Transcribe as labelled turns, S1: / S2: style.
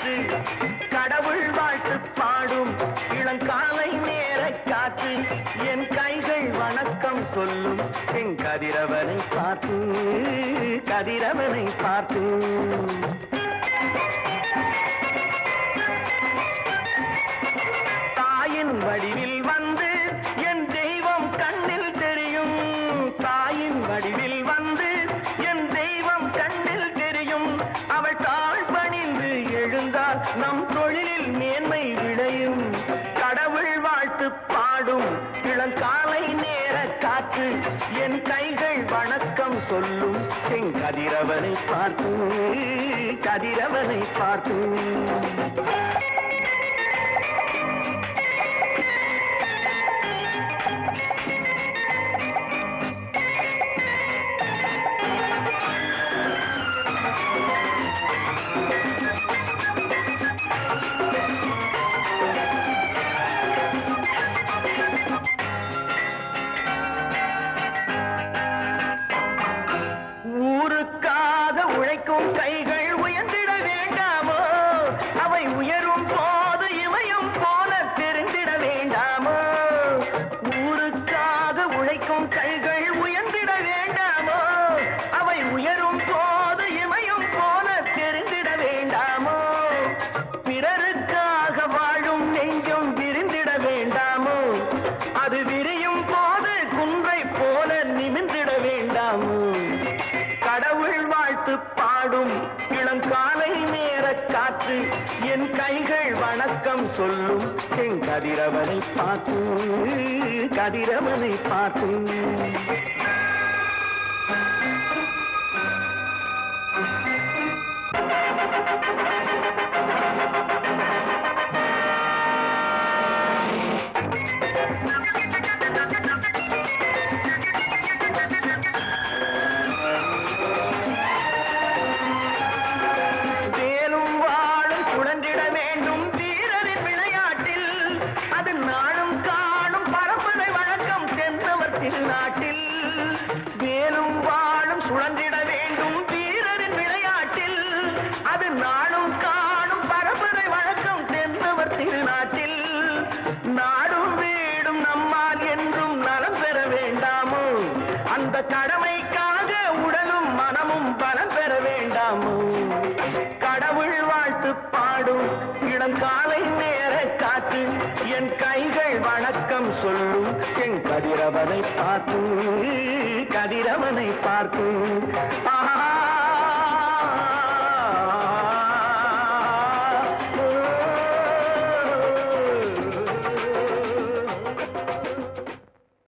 S1: காற்று கடவுள் வாழ்த்து பாடும் இளங்காலை நேர காற்று என் கைகள் வணக்கம் சொல்லும் என் கதிரவனை பார்த்து கதிரவனை பார்த்து தாயின் வடிவில் வந்து என் தெய்வம் கண்ணில் தெரியும் தாயின் வடிவில் வந்து என் தெய்வம் கண்ணில் தெரியும் அவள் தாழ் பணிந்து எழுந்தால் நம் தொழிலில் மேன்மை விளையும் கடவுள் வாழ்த்து பாடும் இளங்காலை நேர காற்று என் கைகள் வணக்கம் சொல்லும் என் கதிரவனை பார்த்து கதிரவனை பார்த்து கைகள் உயர்ந்திட வேண்டாமோ அவை உயரும் போது இமயம் போல தெரிந்திட வேண்டாமோ ஊருக்காக உழைக்கும் கைகள் உயர்ந்திட வேண்டாமோ அவை உயரும் போது இமயம் போல தெரிந்திட வேண்டாமோ பிறருக்காக வாழும் நெஞ்சம் விரிந்திட வேண்டாமோ அது விரியும் போது குன்றை போல நிமிர்ந்திட வேண்டாமோ கடவுள் வாழ்த்து பாடும் இளங்காலை நேர காற்று என் கைகள் வணக்கம் சொல்லும் என் கதிரவனை பார்த்து கதிரவனை பார்த்து நாட்டில் வேலும் வாழும் சுழன்றிட வேண்டும் வீரரின் விளையாட்டில் அது நாளும் காணும் பரம்பரை வழக்கம் தென்னவர் திருநாட்டில் நாடும் வீடும் நம்மால் என்றும் நலம் பெற வேண்டாமோ அந்த கடமைக்காக உடலும் மனமும் பலம் பெற வேண்டாமோ கடவுள் வாழ்த்து பாடும் இளங்காலை நேர காற்று என் கைகள் வணக்கம் சொல்லும் என் கதிரவனை பார்த்து கதிரவனை பார்த்து